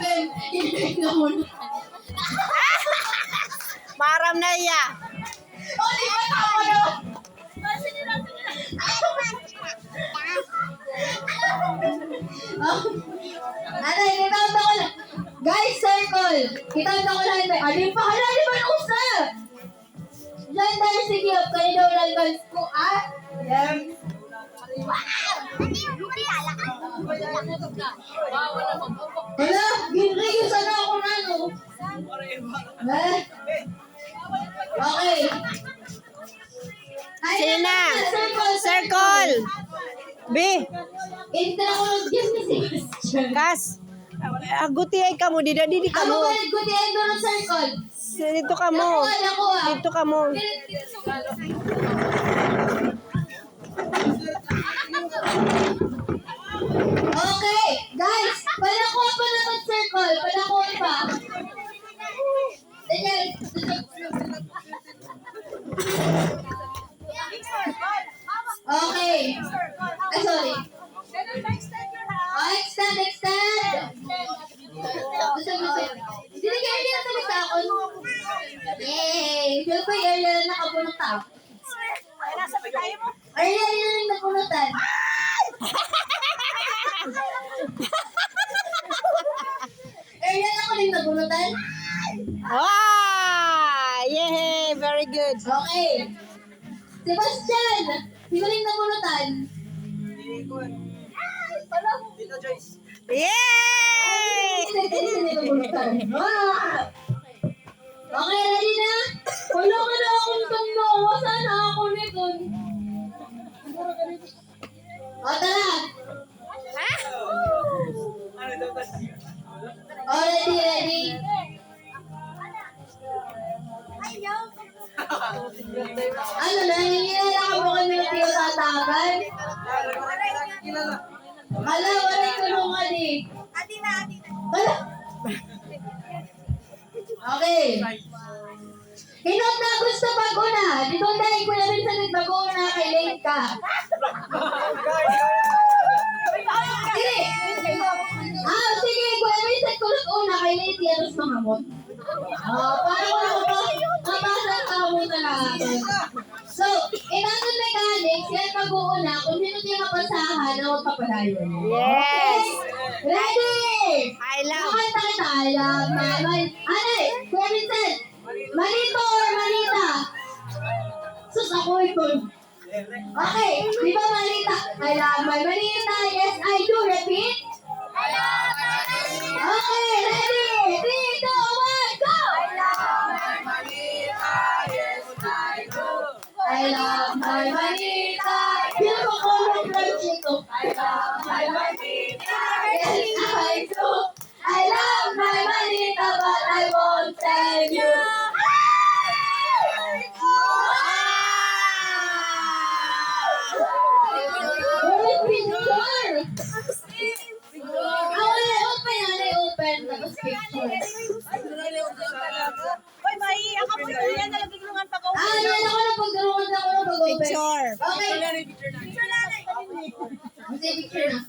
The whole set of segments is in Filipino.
open. Hindi na muna. Maram na iya. O, di ba tama na? Ano, kinanta ko lang. Guys, circle. Kinanta ko lang. Alin pa ka na, di ba nausa? Diyan tayo sige up. Kaya daw lang guys ko, ah? Yan. Hala, ginrigil sana ako na, no? Okay. Sina? Circle. Circle. B. Enter ako ng game ni Sebastian. Kas. Agutiyay ka mo. Didi ka Ako mo. ba nagkutihan ko ng circle? Dito ka mo. Nakuha. Dito ka mo. Okay, guys, palakuha pa naman circle. Palakuha pa. Daniel. Okay. Ay, sorry. Oh, extend. Gusto. Sino kaya hindi nasabi sa akin? Yay! Feel ko yung area na nakapunot ako. Area na napunutan. Area na ko rin napunutan. Ah! Yay! Very good. Okay. Sebastian! Sino rin napunutan? Yay! Okay, ready na? Wala ka na akong tanda. Sana ako nito. O, tara. O, ready. Ano, nanginginala ka mo kami ng tinatatagan? Hala, wala yung tulungan eh. Hala. Okay. Hinot na gusto pag-una. Dito dahil ko na rin sa nagpag-una kay Lane ka. Sige. Sige. Kuya Vincent ko una kay Lane Tieros Mangamot. Paano ko mabasa ka muna natin. So, in other mechanics, yan mag-uuna kung sino tayo mapasahan na huwag papalayo. Yes! Ready! I love. Makanta kita. I love my man. Anay, Kuya Vincent, manito or manita? Sus, ako ito. Okay, di ba manita? I love my manita. Yes, I do. Repeat. I love my manita. Okay, ready? 3, 2, 1, go! I love my manita. Yes, I do. I love my manita. Feel ko ko ng lunch ito. I love my manita. Yes, I do. I love my manita, but I won't tell you. Open. Tapos picture. Hoy, maiiyak ka po yan. Nalagulungan pa ko. Ano ako na pagdurungan ako na pag-open. Picture. Okay. Picture nanay. Kasi picture na.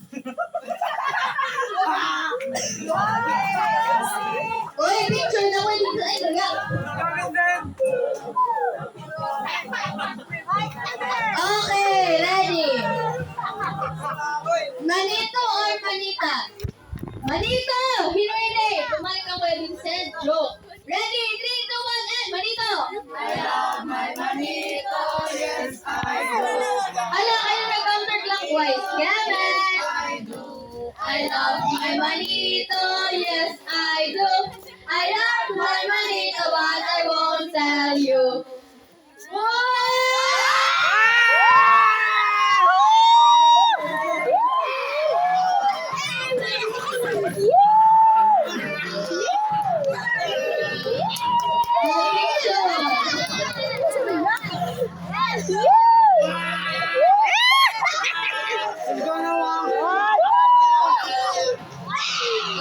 Uy, picture na ko dito. Ay, gaga. Okay, ready. Manito or manita? Manito! Hinuili! Tumayo ka Kuya Vincent. Joke. Ready? 3, 2, 1, and manito! I love my manito. Yes, I do. Ala, kayo nag-counterclockwise. Gaman! I love my manito. Yes, I do. I love my manito, but I won't tell you.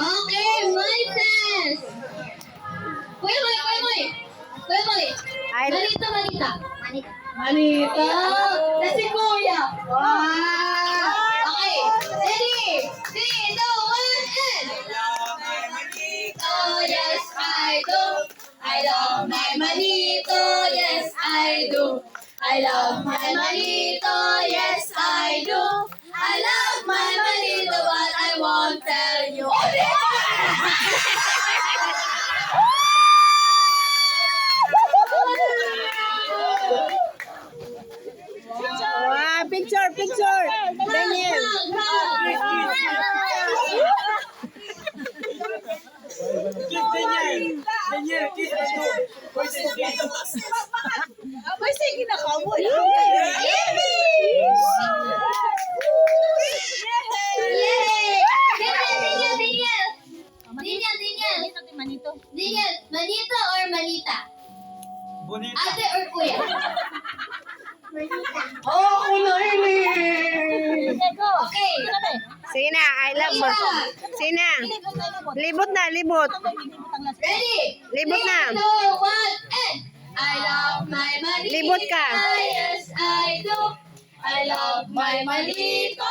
Okay, my test. Kuya Moy. Manita. Manita. Kasi kuya. Wow. Okay, ready? 3, 2, 1, and. I love my manito, yes I do. I love my manito, yes I do. I love my manito, but I won't tell you. Wow, picture, picture. Daniel. May sige na ka mo. Yay! Daniel, Daniel. Manito. Daniel, manito or manita? Bonita. Ate or kuya? Oh, ako na ini. Okay. Sige na, I love mo. Sige na. Libot na, libot. Ready? Libot na. 3, 2, 1, and I love my manito. Libot ka. Yes, I do. I love my manito.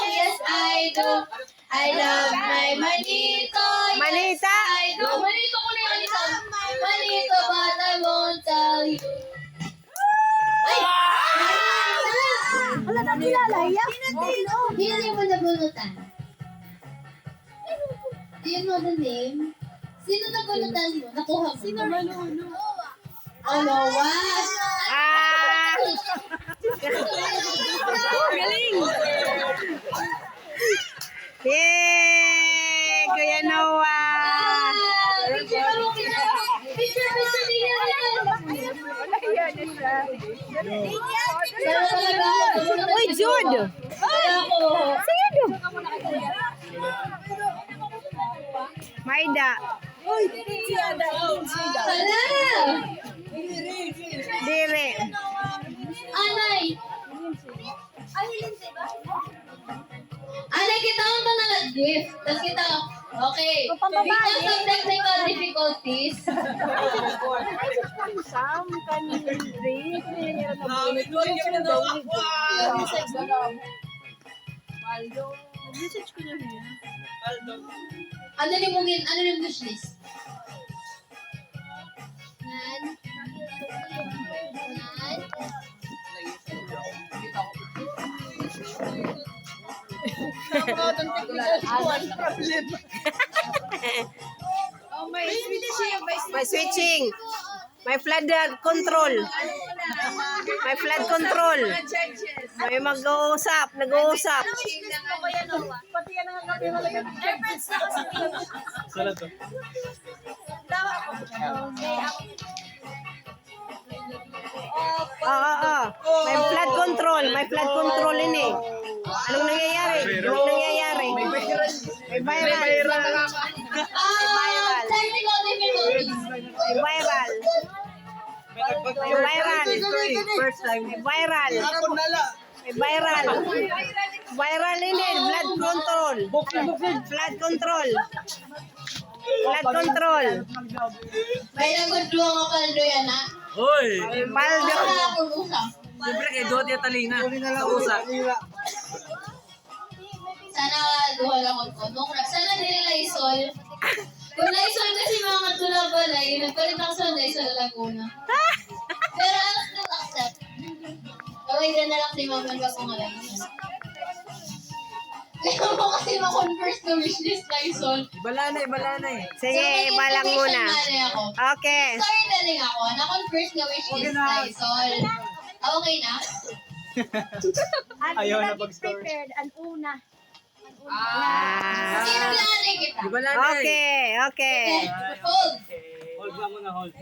Yes, I do. I love my manito. Yes, Manita. I do. Manito ko na yung isang. Manito, but I won't tell you. Ay! Wala na kilala, ya? Hindi mo nabunutan. Do you know the name? Sino nabunutan mo? Nakuha mo? Sino? Oh, Noah. Ah! Galing! Yay! Kuya Noah! Picture mo kita. Picture niya. Sana talaga ako. Uy, Jude! Kaya ako. Sige, do. Maida. Hala! Dire. Anay! Anay, kita ko ba na nag-gift? Tapos kita, okay. Because of technical difficulties, ano yung wish list? May switching. May flood control. May flood control. May mag-uusap. Nag-uusap. Pati yan ang kapiro lang yun. Airpods na kasi. Sala to. Oo. May flood control. May flood control ini. Anong nangyayari? Anong nangyayari? May viral. Technical difficulties. May viral. May viral. First time. May viral. Ako nala. May viral. Viral ini. Flood control. Flood control. Flood control. May nagudluang ako kaldo yan, ha? Hoy! Paldo. Wala akong usap. Siyempre, edot yung talina. Sa usa. Sana duha lang ako. Sana nila Lysol. Kung Lysol kasi mga tulabalay, nagpalit ako sa Lysol Laguna. Pero I'll still accept. Kaway na lang si Mama bago nga Lysol. Kaya mo kasi ma-converse na wishlist Lysol. Balanay. Sige, iba lang muna. Ako. Okay. Storytelling ako. Na-converse na wishlist Lysol. Okay na? Ayaw na pag-story. Prepared, ang una. Ah. Sino pinanay kita? Okay. Okay. Hold. Hold ba muna, hold.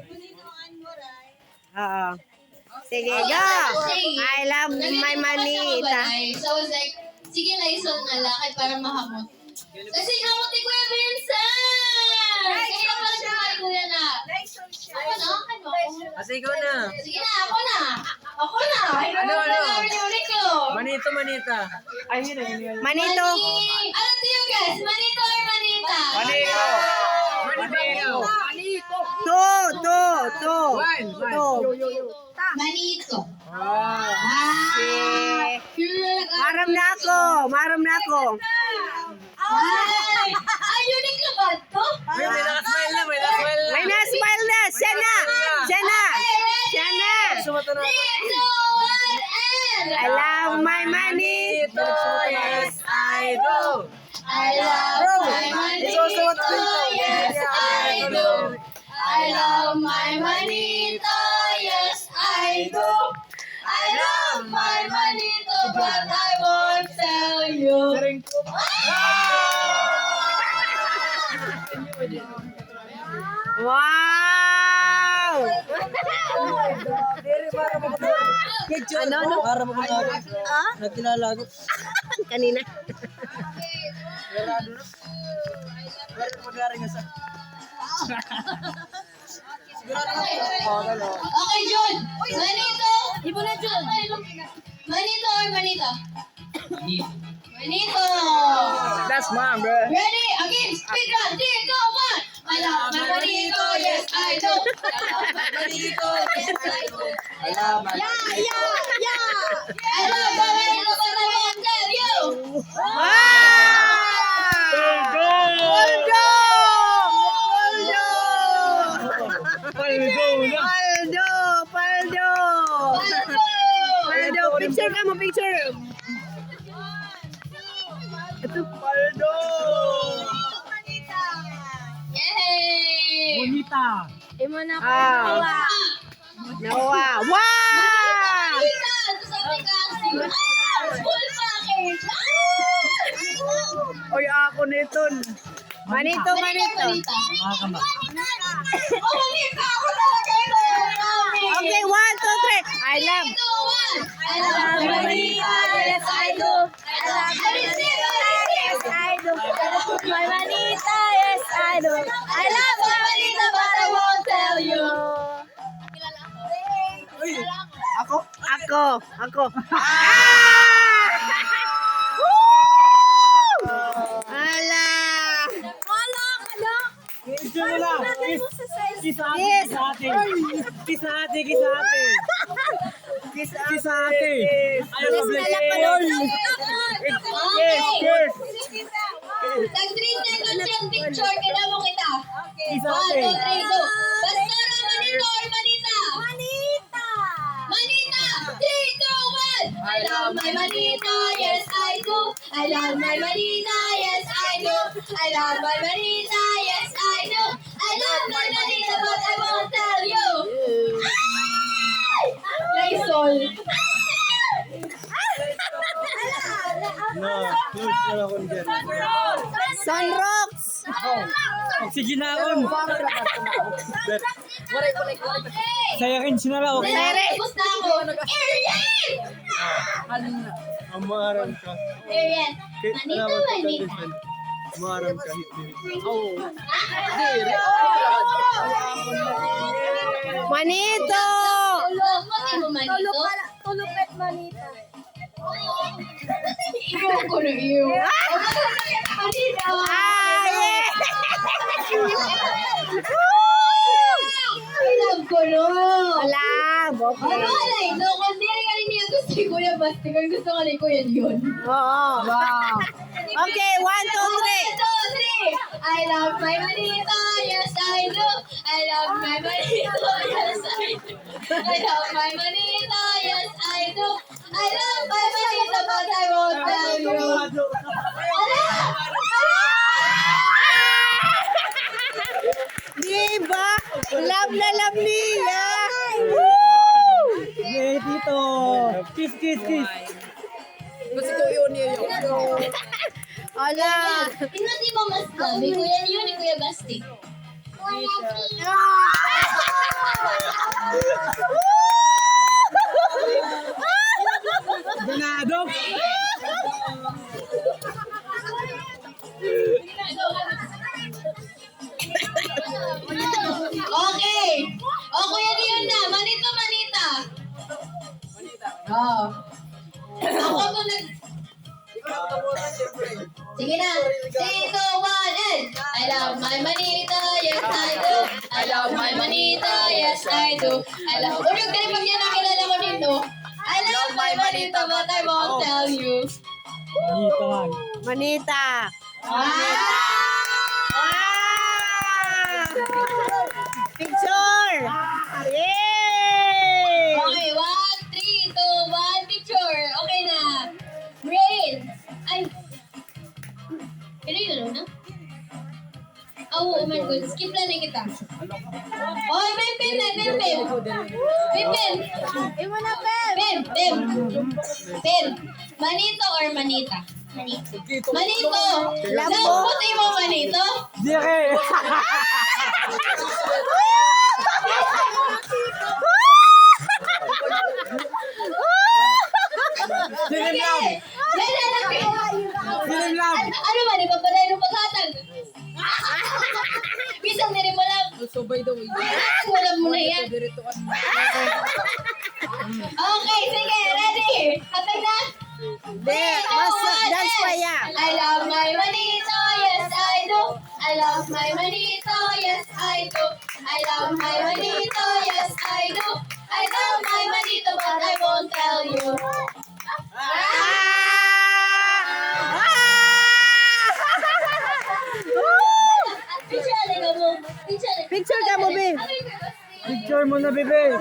Oo. Sige, go! I love my manita. So I was like, sige Lysol na lakad para mahamot. Kasi hamot ni Kuya Vincent! Kaya naman siya kay Kuya na. Ako na, ano ako? Kasi ikaw na. Sige na, ako na. Ako na. Ano? Ulit ko. Manita. Manito. Ano to you guys? Manito or manita? Manito. Two. Manito. Maram na ako. Ay, unique na ba ito? May nakasmile na. May na-smile na. Siya na. I love my manita, yes I do. I love my manito, but I won't tell you. Wow! Ano? Para mo kung nagkilala ko. Kanina. Pero mag-aaral nga sa... Okay, Jun. Manito. Ibo na, Jun. Manito or manita? Manito. That's mom, bro. Ready? Again, speed run. 3, 2, 1. I love my manito, yes I do. I love my manito, yes I do. I love my... I love my manito, but I won't tell you. Paldo! Picture ka mo, picture! Ito. Paldo! Yay! Bonita! Ah. Nawa! Wow! Manita! Sabi kasi. Full package. Oy, ako nito. Manito! Manita. Makakama. Oh, manita! Ako talaga ito. Okay, 1, 2, 3. I love. 3, 2, 1. I love my manita, yes I do. I love my manita, yes I do. I love my manita, yes I do. I love my manita, but I won't tell you. Ako? Ako. Ala! Kiss nyo lang. Kiss ate. Yes. Kiss ate. Kiss ate. Kiss ate. Ayaw mo Okay. Tag 3 seconds yung picture, kailangan mo kita. Kiss 1, 2, 3, ate. go. Basta manito or manita? Manita! 3, 2, 1. I love my manita, yes I do. I love my manita, yes I do. I love my manita, yes I do. I love my manita, but I won't tell you. Ay! Lysol. Sunrocks! Oxygenaon. Sayakin sinalaw. Nare! Gusto ako. Ariel! Amaram ka. Ariel. Manita, Manita. Amaram ka. Manito! Pati mo manito? Tulupet manita. Iyo ko na iyo. Manito. Ah, yeah! I love ko no. Wala, boke. Ano alay? No, kung di rin ka rin niya gusto ni Kuya Basti, kung gusto ka ni Kuya yun. Oo. Wow. Okay, 1, 2, 1, 2, 3. I love my manita, yes I do. I love my manita, yes I do. I love my manita, yes I do. I love my manita, but I won't tell you. Ala! Diba? Love na love niya! Hey, tito. Kiss. Ala! Hindi mo mas sabi, Kuya yun ni Kuya Basti. Ganado. Okay. O, Kuya Dion na. Manita. Oo. Ako to nag... Sige na. 3, 2, 1, and... I love my manita, yes I do. I love my manita, yes I do. I love... Unang tayo pag yan nakilala ko dito. I love my manita, but I won't tell you. Dito lang. Manita! Picture! Yay! Okay, 1, 3, 2, 1, picture. Okay na. Brain. Ay. Kailan yun na? Oh my God, skip lang na kita. Oh, Pim. Manito or manita? Manito. Lamputi mo manito? Dire! Dilim lang! Dilim lang! Ano ba, di ba pa tayo nung paghatag? Bisang nire mo lang. So by the way, Wala mo na yan. diretoan mo. Okay, sige, ready? Hatag na? Dance pa yan. I love my manito, yes I do. I love my manito, yes I do. I love my manito, yes I do. I love my manito, but I won't tell you. Picture ka mo, Be. Picture mo na, bebe!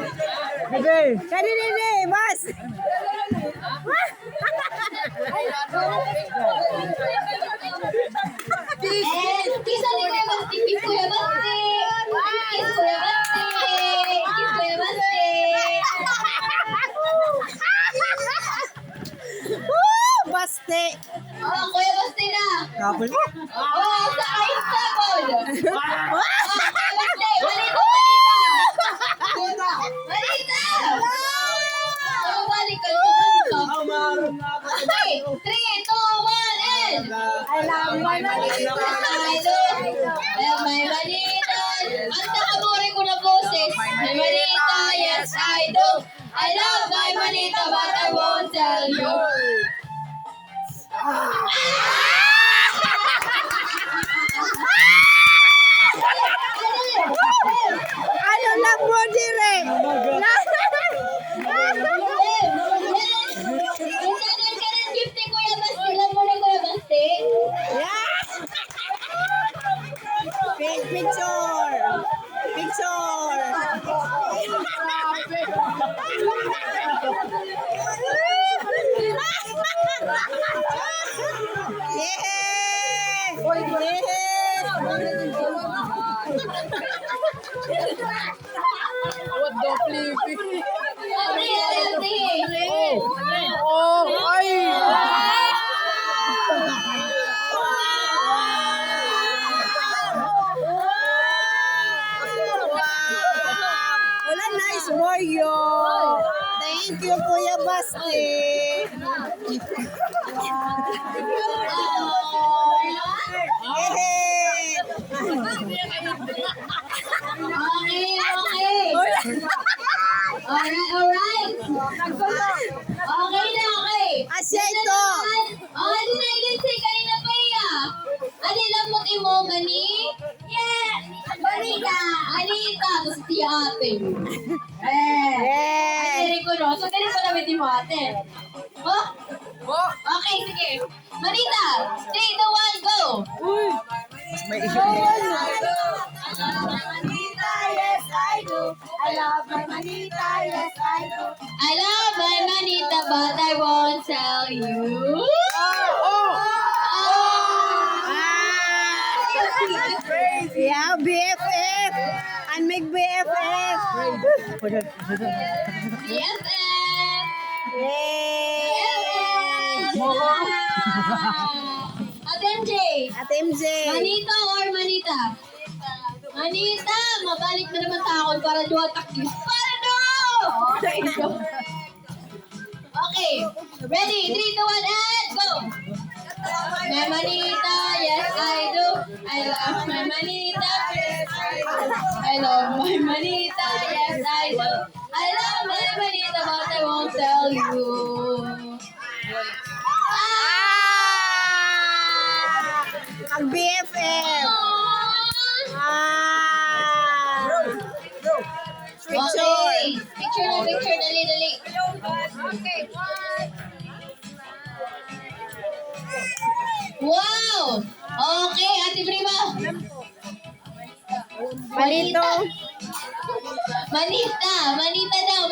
Bebe! Kanina, mas. Kisa ni Kuya Basti, kiss Kuya Basti. Kiss Kuya Basti. Kiss Kuya Basti. Baste. Oh, Kuya Basti na. Kapal. Oh, sa ice tagod. Manita! Manita! Balik ka. Okay, 3, 2, 1, and... I love my manito. I love my manita. Ang nakamuri ko na boses. My manita, yes I do. I love my manita, but I won't tell you. Ano lang mo, dire? Isagan ka ng gift ni Kuya Basti. Lang mo na Kuya Basti. Picture. What the flip? Oh, Wala, nice Mario. Thank you, Kuya Basti. Yay! Alright. Okay na, okay. Asya ito. Di na ilinsi, kanina pa iya. Ano lang mo mo, gani? Yeah! Manita! Anita! Tapos tiya ate. Ay, ko no. So, ganun pa namin di mo ate. Oh? Okay, sige. Manita! 3, 2, 1, go! May issue niya. I love my manita, but I won't tell you. Yeah, BFF. And make BFF. BFF! Yay! Ate MJ, At MJ. manito or manita? Manita! Mabalik na naman takon para doon takis. Para doon! Okay, ready? 3, 2, 1, and go! My manita, yes I do. I love my manita, yes I do. I love my manita, yes I do. I love my manita, but I won't tell you. Ang BFF. Picture. Okay. Picture, dali. Okay, wow! Okay, Ate Prima. Manito. Manita daw.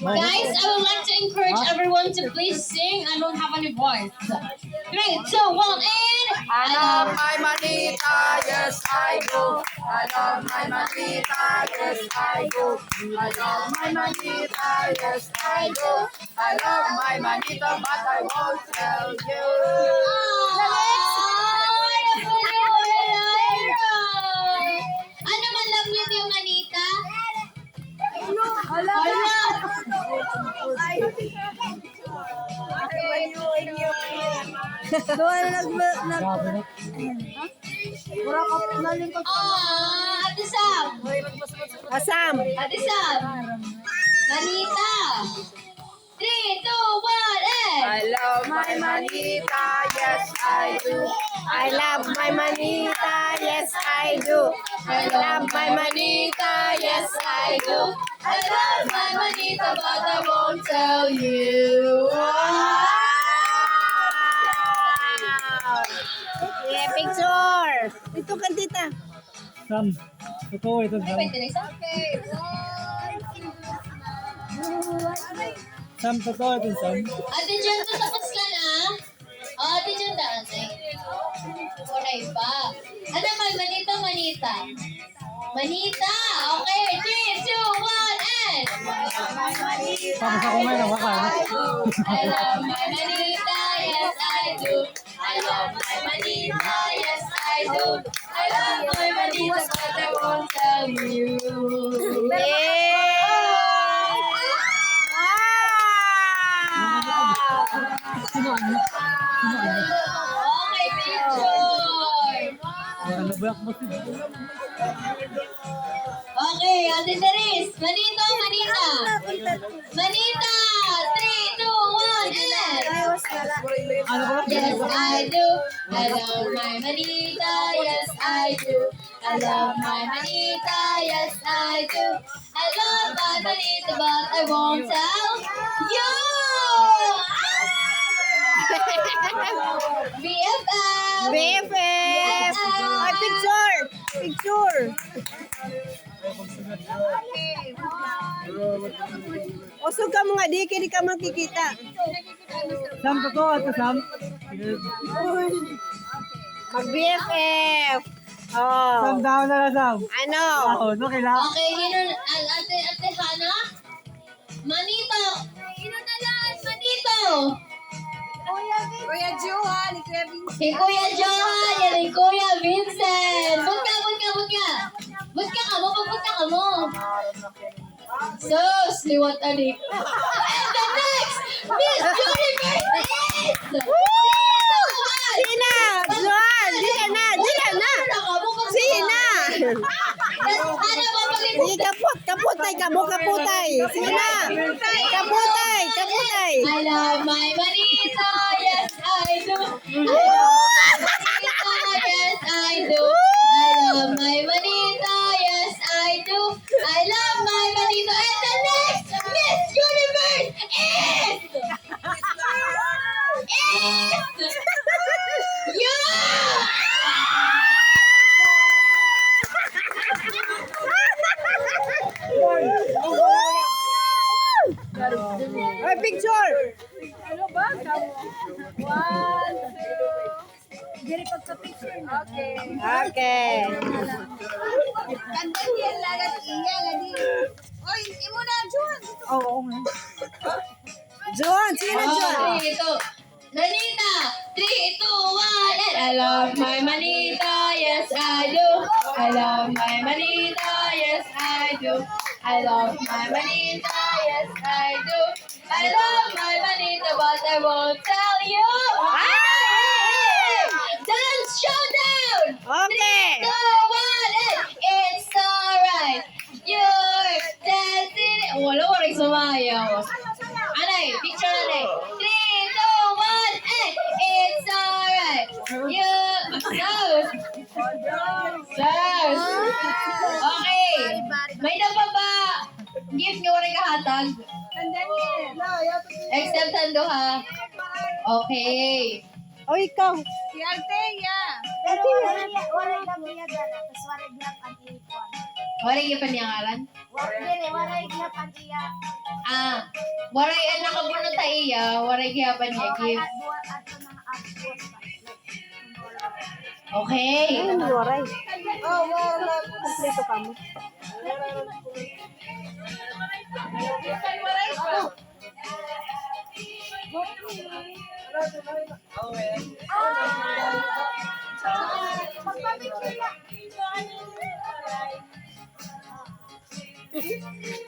Guys, I would like to encourage everyone to please sing. I don't have any voice. 3, 2, 1, and... I love my manita, yes I do. I love my manita, yes I do. I love my manita, yes I do. I love my manita, but I won't tell you. Ano man love niyo yung manita? Hala! Doon Ate Sam! Asam. Ate Sam! Manita! 3, 2, 1, and... I love my manita, yes I do. I love my manita, yes I do. I love my manita, yes I do. I love my manita, but I won't tell you. Yeah, picture. Ito ka, tita. Sam, totoo ito, Sam. Wait, Teresa? Sam, totoo ito, Sam. Ate Jen, tapos ka na? Ate Jen, dati. Kunay pa. Ano man, manita, manita. Manita! Okay, 3, 2, 1, and... Tapos ako ngayon, nakaka. I love my manita, yes I do. I love my manita, yes I do. I love my manita, but I won't tell you. Okay, picture. Nabulak mo siya. Okay, Ate Teres. Manito, manita. Manita. 3, 2, 1, and... Ano ko ba? Yes, I do. I love my manita. Yes, I do. I love my manita. Yes, I do. I love my manita, but I won't tell you. BFF. BFF. Ay, picture. Picture. Usog ka mga di, kini ka makikita. Sam, totoo ito, Sam. Mag-BFF. Oh. Sam, down na lang, Sam. Ano? Oo, no, kailangan. Okay, Ate Hana. Manito. Manito. Kuya Johan, ni Kuya Vincent. Si Kuya Johan, yan si Kuya Vincent. But ka mo, pagpunta ka mo. Sus, liwat adik. And the next, Miss Universe is... Sina! Joan! Dila na! Dila na! Sina! Ano ba Si kaput! Kaputay ka mo! Kaputay! Sina! Kaputay! Kaputay! I love my manita, yes I do. I love my manita, yes I do. I love my manita, yes I do. I love my manita. And the next Miss Universe is you. Ay, picture! Ano ba? One, two. Diri pagka-picture na. Okay. Okay. Kandan yan lagat iya gadi. Oy, imo na Johan. Oo nga. Joan! Sino Joan? 3, 2, Manita! 3, 2, 1, and I love my manita, yes I do. I love my manita, yes I do. I love my manita, yes I do. I love my manita, but I won't tell you. Dance showdown! Okay. 3, 2, 1, and it's alright. You're dancing. Wala ko rin sumayaw. Anay, picture anay. 3, 2, 1, and it's alright. Sus. Okay. May nababa. Gift nga wala kahatag. Kandan yan. Except tando ha. Okay. O, ikaw. Si Althea. Pero wala lang niya dala, tapos wala lang ang ipon. Wala yung panyangalan? Wala lang ang iya. Ah. Wala yung nakabunot ta iya. Wala yung giyapan niya gift. Buwan ato ng apos. Okay. Ay, waray. Kompleto ka mo.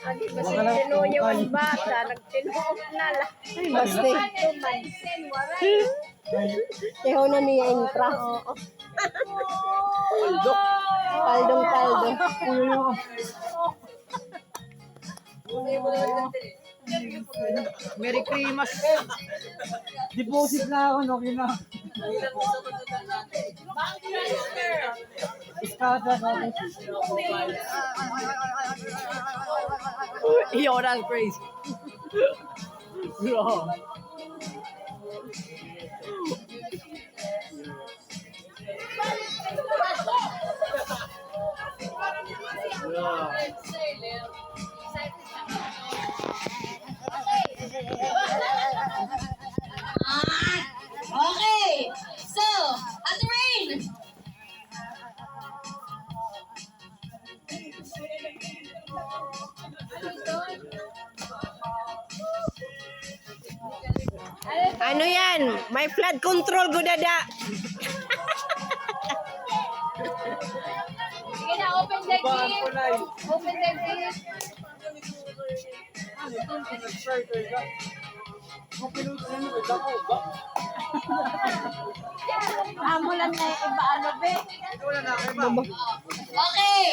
Adi ba si Tinoyo ang bata, nagtinuok na lang. Ay, baste. Teho na niya intra. Kaldong-kaldong. Merry Christmas. Deposit na ako, okay na. Iskata ka. Yo, that's crazy. Bro. Okay. So, at rain. Ano yan? May flood control, gudada. Sige na, open the gift. Open the gift. Amo lang na yung iba, ano be? Okay.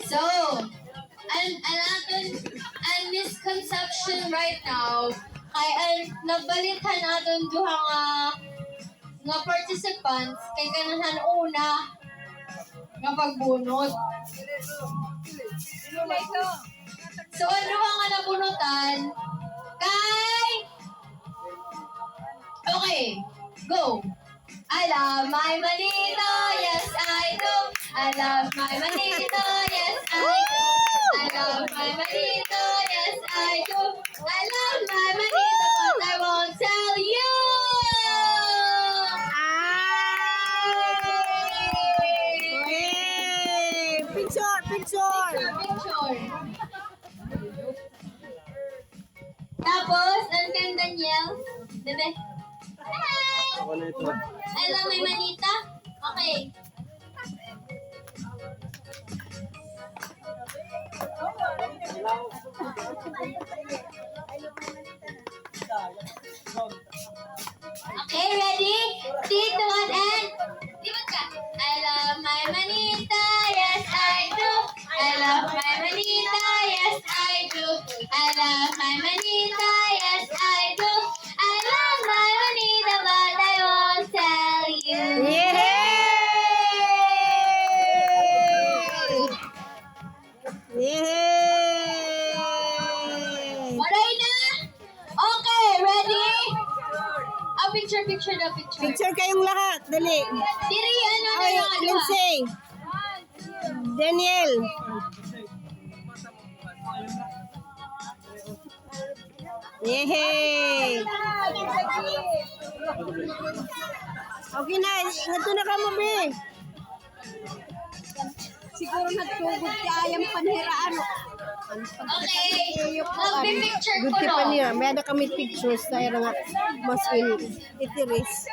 So, ang misconception right now kay ang nabalitan natin duha nga participants kay kanahan una nga pagbunot. So, ang duha nga nabunutan kay okay, go! I love my manito, yes I do. I love my manito, yes I do. I love my manito, yes I do. I love my manito, but I won't tell you. Hey! Picture, picture. Picture. Tapos, ang kang Daniel, bebe. Hi! I love my manita. Okay. Okay, ready? 3, 2, 1, and... Libot ka. I love my manita, yes I do. I love my manita, yes I do. I love my manita, yes I do. I love my manita, but I won't tell you. Yay! Yay! Alright na? Okay, ready? Picture. Picture kayong lahat. Dali. Diri, ano na Ay, yung ano? Lindsay. Daniel. Yehey! Okay na. Ito na ka mo, be. Siguro nagtugod ka ayang panhiraan. Okay. Magpipicture Good ko ka no. pa niya. May ada kami pictures tayo nga mas in itiris.